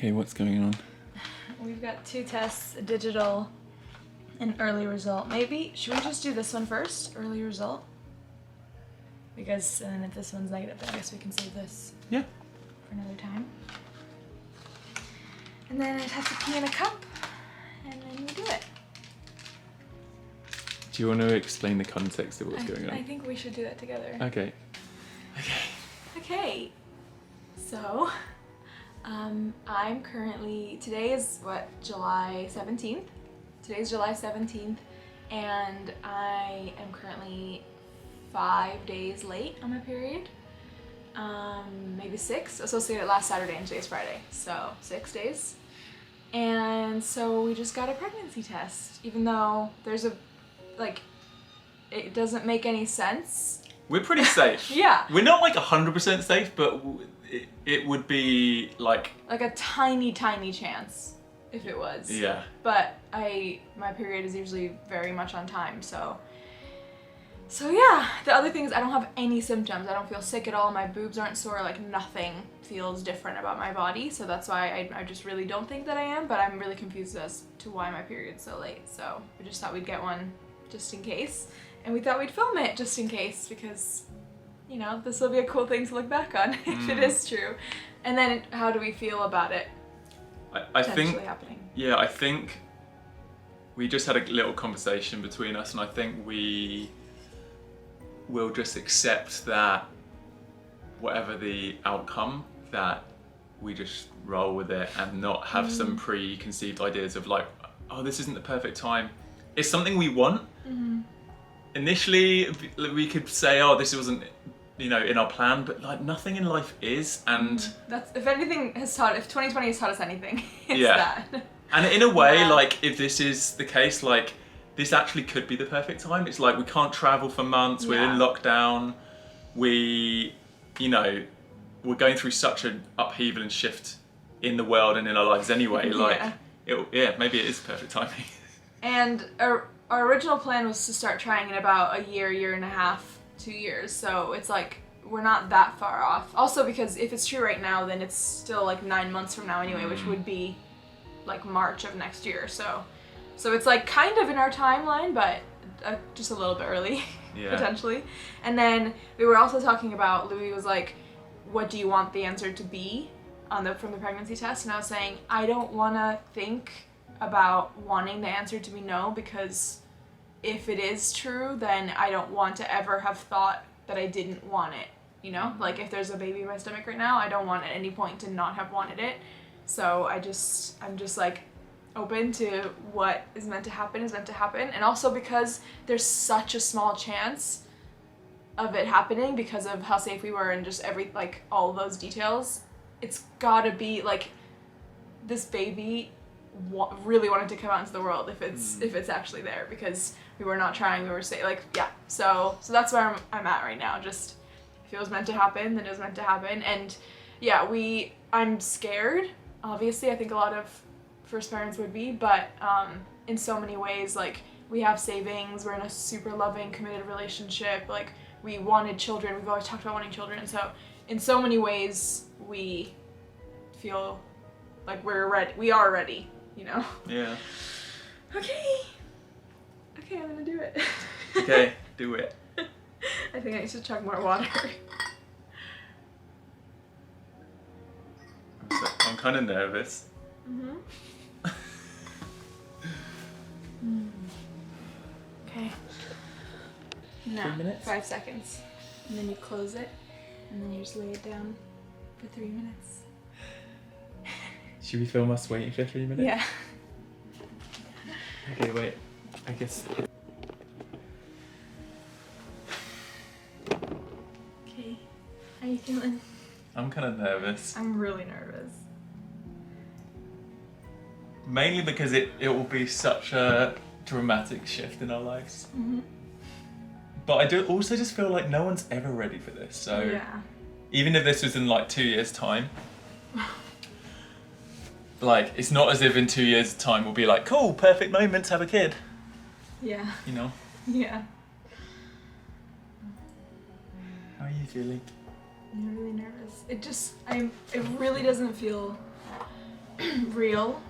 Okay, what's going on? We've got 2 tests, a digital and early result. Maybe, should we just do this one first, early result? Because, and then if this one's negative, then I guess we can save this Yeah. for another time. And then I'd have to pee in a cup, and then we do it. Do you want to explain the context of what's going on? I think we should do it together. Okay. Okay, so I'm currently, today is what, July 17th? Today's July 17th, and I am currently 5 days late on my period. Maybe 6, associated last Saturday and today's Friday, so 6 days. And so we just got a pregnancy test, even though there's it doesn't make any sense. We're pretty safe. Yeah. We're not like 100% safe, but it would be like a tiny chance if it was. Yeah. But my period is usually very much on time, so yeah. The other thing is I don't have any symptoms. I don't feel sick at all. My boobs aren't sore. Like nothing feels different about my body. So that's why I just really don't think that I am. But I'm really confused as to why my period's so late. So we just thought we'd get one just in case. And we thought we'd film it just in case because, you know, this will be a cool thing to look back on if it is true. And then how do we feel about it I think happening? Yeah, I think we just had a little conversation between us, and I think we will just accept that whatever the outcome, that we just roll with it and not have some preconceived ideas of like, oh, this isn't the perfect time. It's something we want. Initially, we could say, oh, this wasn't, you know, in our plan, but like nothing in life is, and that's, if anything has taught, if 2020 has taught us anything, it's that. And in a way, like if this is the case, like this actually could be the perfect time. It's like we can't travel for months, we're in lockdown, we're going through such an upheaval and shift in the world and in our lives anyway, like maybe it is perfect timing. And our original plan was to start trying in about a year and a half, 2 years, so it's like we're not that far off. Also because if it's true right now, then it's still like 9 months from now anyway, which would be like March of next year, so it's like kind of in our timeline, but just a little bit early, potentially. And then we were also talking about, Louis was like, what do you want the answer to be from the pregnancy test? And I was saying, I don't want to think about wanting the answer to be no, because if it is true, then I don't want to ever have thought that I didn't want it, you know? Like if there's a baby in my stomach right now, I don't want at any point to not have wanted it. So I'm just like open to what is meant to happen is meant to happen. And also because there's such a small chance of it happening because of how safe we were and just all of those details, it's gotta be like this baby really wanted to come out into the world if it's actually there, because we were not trying, we were safe, so that's where I'm at right now. Just if it was meant to happen, then it was meant to happen. And I'm scared, obviously. I think a lot of first parents would be, but in so many ways, like we have savings, we're in a super loving, committed relationship, like we wanted children, we've always talked about wanting children, and so in so many ways we feel like we are ready, you know? Yeah. Okay, I'm gonna do it. Okay, do it. I think I need to chug more water. I'm kind of nervous. Okay. Now, 3 minutes? 5 seconds. And then you close it, and then you just lay it down for 3 minutes. Should we film us waiting for 3 minutes? Yeah. Okay, wait. I guess. Okay. How are you feeling? I'm kind of nervous. I'm really nervous. Mainly because it will be such a dramatic shift in our lives. But I do also just feel like no one's ever ready for this. So even if this was in like 2 years' time, like it's not as if in 2 years' time we'll be like, cool, perfect moment to have a kid. Yeah. You know? Yeah. How are you feeling? I'm really nervous. It really doesn't feel real.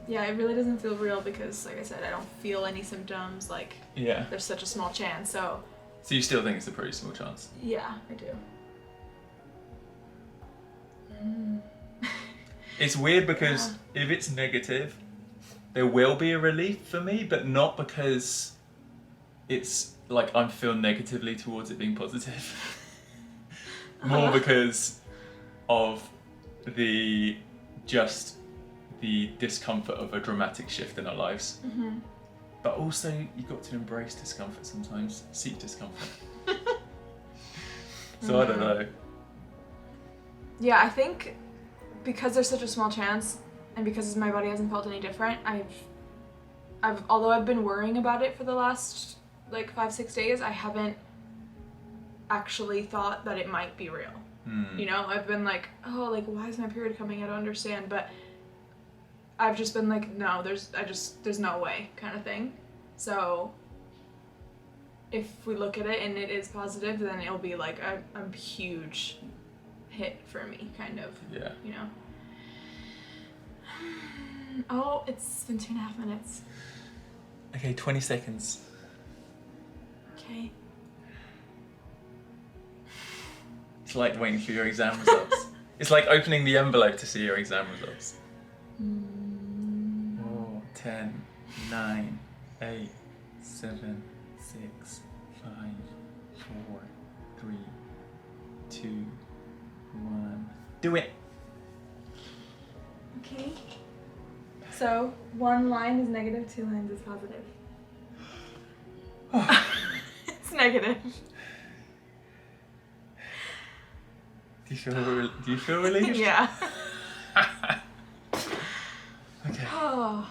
Yeah, it really doesn't feel real because, like I said, I don't feel any symptoms. Like, Yeah. there's such a small chance. So So you still think it's a pretty small chance? yeah, I do. It's weird because if it's negative, there will be a relief for me, but not because it's like I feel negatively towards it being positive. More because of the discomfort of a dramatic shift in our lives. Mm-hmm. But also, you've got to embrace discomfort sometimes, seek discomfort. So I don't know. Yeah, I think because there's such a small chance, and because my body hasn't felt any different, although I've been worrying about it for the last like 5-6 days, I haven't actually thought that it might be real. You know, I've been like, oh, like, why is my period coming? I don't understand. But I've just been like, no, there's no way, kind of thing. So if we look at it and it is positive, then it'll be like a huge hit for me, kind of. Yeah. You know. Oh, it's been 2.5 minutes. Okay, 20 seconds. Okay. It's like waiting for your exam results. It's like opening the envelope to see your exam results. 10, 9, 8, 7, 6, 5, 4, 3, 2, 1. Do it! Okay. So, 1 line is negative, 2 lines is positive. It's negative. Do you feel relieved? Yeah. Okay. Oh.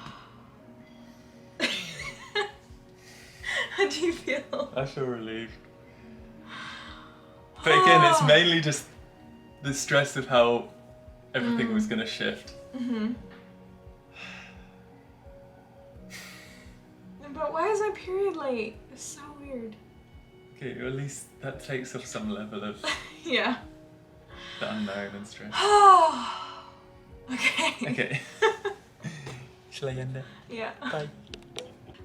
How do you feel? I feel relieved. But again, it's mainly just the stress of how everything was going to shift. Mm-hmm. But why is my period late? It's so weird. Okay, well, at least that takes off some level of Yeah. the unknown and stress. Okay. Okay. Shall I end it? Yeah. Bye.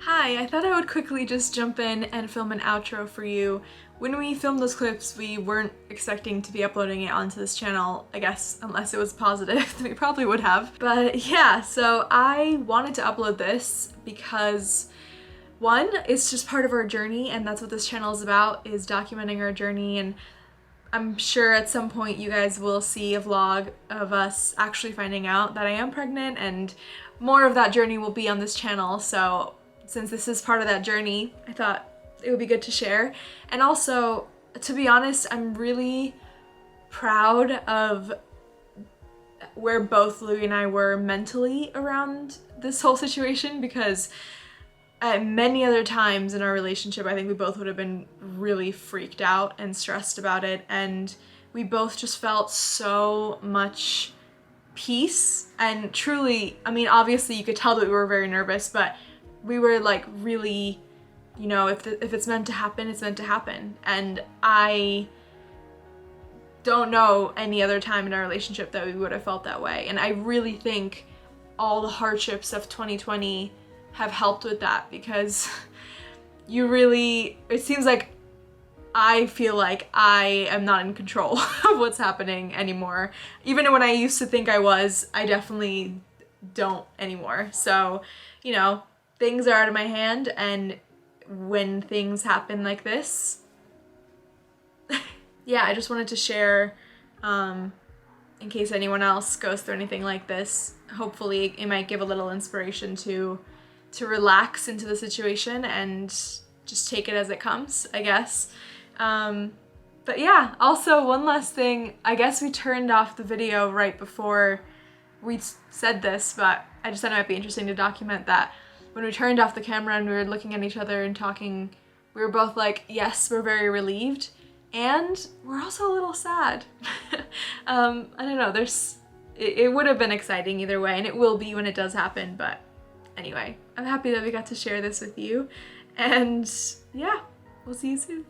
Hi, I thought I would quickly just jump in and film an outro for you. When we filmed those clips, we weren't expecting to be uploading it onto this channel, I guess, unless it was positive, we probably would have. But yeah, so I wanted to upload this because, one, it's just part of our journey, and that's what this channel is about, is documenting our journey, and I'm sure at some point you guys will see a vlog of us actually finding out that I am pregnant, and more of that journey will be on this channel, so since this is part of that journey, I thought it would be good to share. And also, to be honest, I'm really proud of where both Louis and I were mentally around this whole situation, because at many other times in our relationship, I think we both would have been really freaked out and stressed about it, and we both just felt so much peace. And truly, I mean, obviously you could tell that we were very nervous, but we were like really, you know, if it's meant to happen, it's meant to happen. And I don't know any other time in our relationship that we would have felt that way. And I really think all the hardships of 2020 have helped with that, because you really, it seems like I feel like I am not in control of what's happening anymore. Even when I used to think I was, I definitely don't anymore. So, you know, things are out of my hand, and when things happen like this, yeah, I just wanted to share in case anyone else goes through anything like this. Hopefully it might give a little inspiration to relax into the situation and just take it as it comes, I guess. But yeah, also one last thing, I guess we turned off the video right before we said this, but I just thought it might be interesting to document that when we turned off the camera and we were looking at each other and talking, we were both like, yes, we're very relieved, and we're also a little sad. I don't know, it would have been exciting either way, and it will be when it does happen, but anyway, I'm happy that we got to share this with you, and yeah, we'll see you soon.